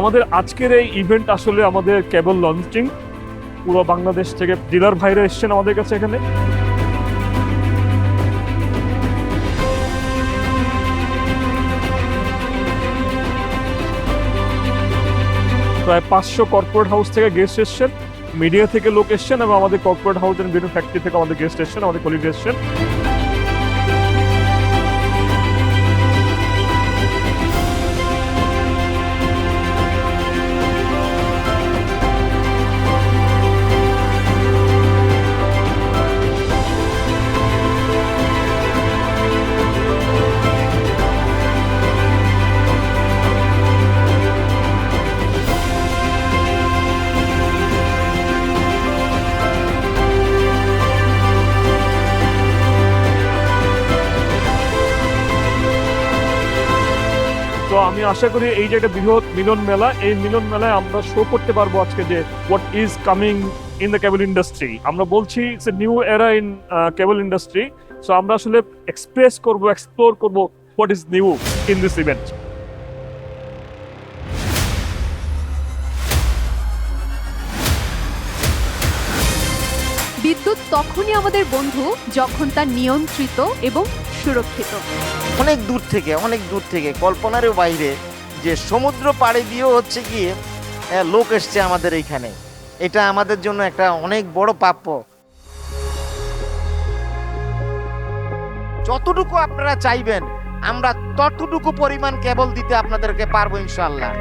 আমাদের আজকের এই ইভেন্ট আসলে আমাদের কেবল লঞ্চিং, পুরো বাংলাদেশ থেকে ডিলার ভাইরা এসেছেন আমাদের কাছে এখানে। প্রায় 500 কর্পোরেট হাউস থেকে গেস্ট এসছেন, মিডিয়া থেকে লোক এসছেন এবং আমাদের কর্পোরেট হাউস এন্ড বিভিন্ন ফ্যাক্টরি থেকে আমাদের গেস্ট এসছেন, আমাদের কলিগ এসছেন। তো আমি আশা করি এই যে একটা বৃহৎ মিলন মেলা, এই মিলন মেলায় আমরা শো করতে পারবো আজকে যে what is coming in the cable industry. আমরা বলছি ইটস এ নিউ এরা ইন কেবল ইন্ডাস্ট্রি। সো আমরা আসলে এক্সপ্রেস করব, এক্সপ্লোর করব what is new in this event. বিদ্যুৎ তখনই আমাদের বন্ধু যখন তা নিয়ন্ত্রিত এবং সুরক্ষিত। অনেক দূর থেকে কল্পনারও বাইরে যে সমুদ্র পাড়ি দিয়েও হচ্ছে গিয়ে লোক এসছে আমাদের এইখানে, এটা আমাদের জন্য একটা অনেক বড় প্রাপ্য। যতটুকু আপনারা চাইবেন আমরা ততটুকু পরিমাণ কেবল দিতে আপনাদেরকে পারবো ইনশাআল্লাহ।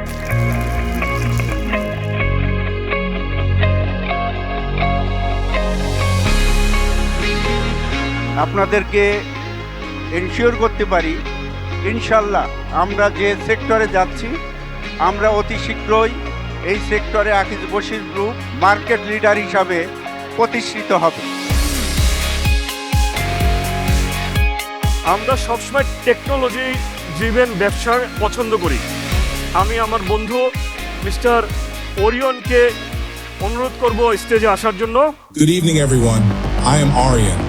আপনাদেরকে এনশিওর করতে পারি ইনশাল্লাহ আমরা যে সেক্টরে যাচ্ছি আমরা অতি শীঘ্রই এই সেক্টরে Akij Bashir group market leader হিসাবে প্রতিষ্ঠিত হবে। আমরা সবসময় টেকনোলজি ড্রিভেন ব্যবসা পছন্দ করি। আমি আমার বন্ধু মিস্টার ওরিয়নকে অনুরোধ করব স্টেজে আসার জন্য। Good evening, everyone. I am Arian.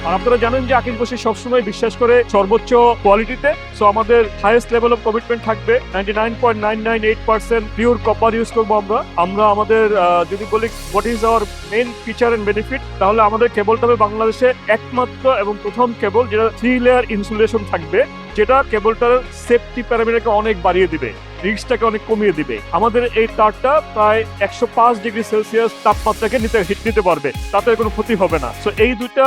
আর আপনারা জানেন যে আকিজ বশির সবসময় বিশ্বাস করে সর্বোচ্চ কোয়ালিটিতে। সো আমাদের হাইয়েস্ট লেভেল অফ কমিটমেন্ট থাকবে। 99.998% পিওর কপার ইউজ করবো আমরা আমাদের যদি বলি what is our main feature and benefit, তাহলে আমাদের কেবলটা হবে বাংলাদেশে একমাত্র এবং প্রথম কেবল যেটা 3 লেয়ার ইনসুলেশন থাকবে, যেটা কেবলটার সেফটি প্যারামিটারকে অনেক বাড়িয়ে দিবে, রিস্কটাকে অনেক কমিয়ে দিবে। আমাদের এই তারটা প্রায় 105 ডিগ্রি সেলসিয়াস তাপমাত্রাকে নিতে পারবে, তাতে কোনো ক্ষতি হবে না। সো এই দুইটা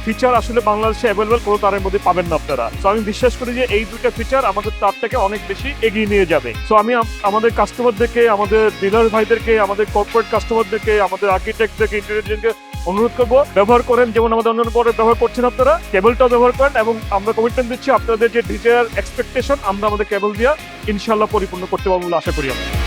ফিচার আসলে বাংলাদেশে অ্যাভেলেবল কোনো তারের মধ্যে পাবেন না আপনারা। সো আমি বিশ্বাস করি যে এই দুইটা ফিচার আমাদের তারটাকে অনেক বেশি এগিয়ে নিয়ে যাবে। সো আমি আমাদের কাস্টমারদেরকে, আমাদের ডিলার ভাইদেরকে, আমাদের কর্পোরেট কাস্টমারদেরকে, আমাদের আর্কিটেক্টদেরকে, ইন্টেলিজেন্টকে অনুরোধ করবো ব্যবহার করেন, যেমন আমাদের অন্যান্য প্রোডাক্ট ব্যবহার করছেন আপনারা, কেবলটাও ব্যবহার করেন এবং আমরা কমিটমেন্ট দিচ্ছি আপনাদের যে ডিজায়ার এক্সপেকটেশন আমরা আমাদের কেবল দিয়া ইনশাল্লাহ পরিপূর্ণ করতে পারবো বলে আশা করি আমরা।